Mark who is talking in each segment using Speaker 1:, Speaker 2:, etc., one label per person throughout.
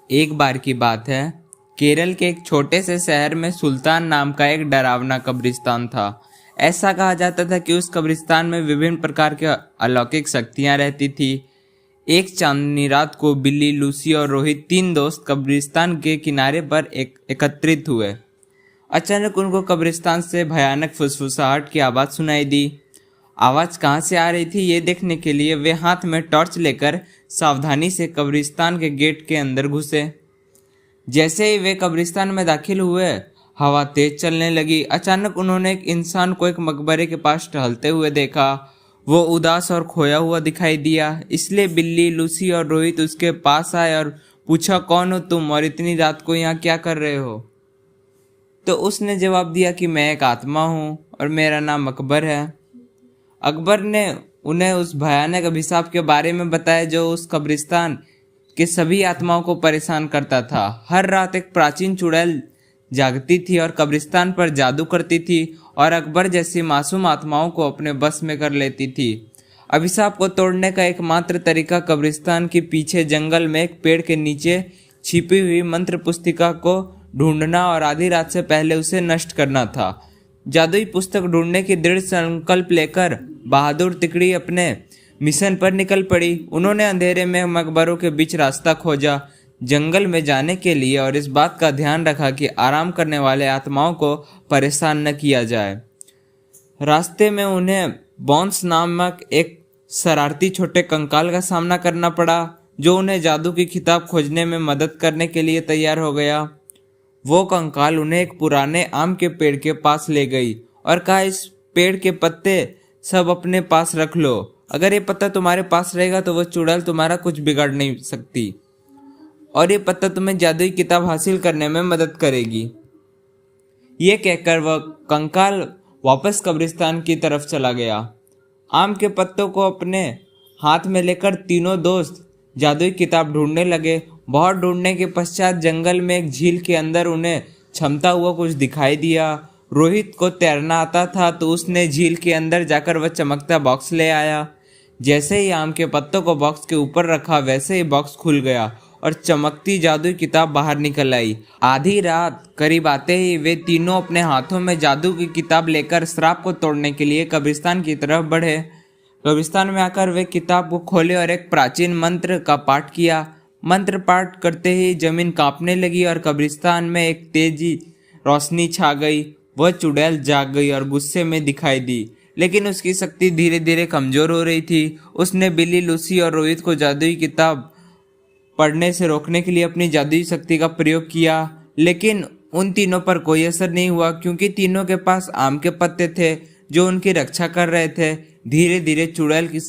Speaker 1: एक बार की बात है, केरल के एक छोटे से शहर में सुल्तान नाम का एक डरावना कब्रिस्तान था। ऐसा कहा जाता था कि उस कब्रिस्तान में विभिन्न प्रकार की अलौकिक शक्तियां रहती थी। एक चांदनी रात को बिल्ली, लूसी और रोहित, तीन दोस्त कब्रिस्तान के किनारे पर एकत्रित हुए। अचानक उनको कब्रिस्तान से भयानक फुसफुसाहट की आवाज़ सुनाई दी। आवाज़ कहाँ से आ रही थी ये देखने के लिए वे हाथ में टॉर्च लेकर सावधानी से कब्रिस्तान के गेट के अंदर घुसे। जैसे ही वे कब्रिस्तान में दाखिल हुए, हवा तेज चलने लगी। अचानक उन्होंने एक इंसान को एक मकबरे के पास टहलते हुए देखा। वो उदास और खोया हुआ दिखाई दिया, इसलिए बिल्ली, लूसी और रोहित उसके पास आए और पूछा, कौन हो तुम और इतनी रात को यहाँ क्या कर रहे हो? तो उसने जवाब दिया कि मैं एक आत्मा हूँ और मेरा नाम अकबर है। अकबर ने उन्हें उस भयानक अभिशाप के बारे में बताया जो उस कब्रिस्तान के सभी आत्माओं को परेशान करता था। हर रात एक प्राचीन चुड़ैल जागती थी और कब्रिस्तान पर जादू करती थी और अकबर जैसी मासूम आत्माओं को अपने बस में कर लेती थी। अभिशाप को तोड़ने का एकमात्र तरीका कब्रिस्तान के पीछे जंगल में एक पेड़ के नीचे छिपी हुई मंत्र पुस्तिका को ढूंढना और आधी रात से पहले उसे नष्ट करना था। जादुई पुस्तक ढूंढने की दृढ़ संकल्प लेकर बहादुर तिकड़ी अपने मिशन पर निकल पड़ी। उन्होंने अंधेरे में मकबरों के बीच रास्ता खोजा जंगल में जाने के लिए और इस बात का ध्यान रखा कि आराम करने वाले आत्माओं को परेशान न किया जाए। रास्ते में उन्हें बॉन्स नामक एक शरारती छोटे कंकाल का सामना करना पड़ा, जो उन्हें जादू की किताब खोजने में मदद करने के लिए तैयार हो गया। वो कंकाल उन्हें एक पुराने आम के पेड़ के पास ले गई और कहा, इस पेड़ के पत्ते सब अपने पास रख लो। अगर ये पत्ता तुम्हारे पास रहेगा तो वह चुड़ैल तुम्हारा कुछ बिगाड़ नहीं सकती और ये पत्ता तुम्हें जादुई किताब हासिल करने में मदद करेगी। ये कहकर वह कंकाल वापस कब्रिस्तान की तरफ चला गया। आम के पत्तों को अपने हाथ में लेकर तीनों दोस्त जादुई किताब ढूंढने लगे। बहुत ढूंढने के पश्चात जंगल में एक झील के अंदर उन्हें क्षमता हुआ कुछ दिखाई दिया। रोहित को तैरना आता था तो उसने झील के अंदर जाकर वह चमकता बॉक्स ले आया। जैसे ही आम के पत्तों को बॉक्स के ऊपर रखा, वैसे ही बॉक्स खुल गया और चमकती जादुई किताब बाहर निकल आई। आधी रात करीब आते ही वे तीनों अपने हाथों में जादू की किताब लेकर श्राप को तोड़ने के लिए कब्रिस्तान की तरफ बढ़े। कब्रिस्तान में आकर वे किताब को खोले और एक प्राचीन मंत्र का पाठ किया। मंत्र पाठ करते ही जमीन कांपने लगी और कब्रिस्तान में एक तेजी रोशनी छा गई। वह चुड़ैल जाग गई और गुस्से में दिखाई दी, लेकिन उसकी शक्ति धीरे धीरे कमजोर हो रही थी। उसने बिल्ली, लूसी और रोहित को जादुई किताब पढ़ने से रोकने के लिए अपनी जादुई शक्ति का प्रयोग किया, लेकिन उन तीनों पर कोई असर नहीं हुआ क्योंकि तीनों के पास आम के पत्ते थे जो उनकी रक्षा कर रहे थे। धीरे धीरे चुड़ैल की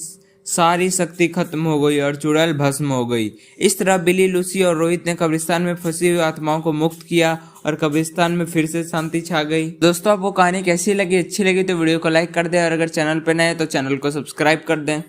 Speaker 1: सारी शक्ति खत्म हो गई और चुड़ैल भस्म हो गई। इस तरह बिल्ली, लूसी और रोहित ने कब्रिस्तान में फंसी हुई आत्माओं को मुक्त किया और कब्रिस्तान में फिर से शांति छा गई। दोस्तों, आपको कहानी कैसी लगी? अच्छी लगी तो वीडियो को लाइक कर दें और अगर चैनल पर नए हैं तो चैनल को सब्सक्राइब कर दें।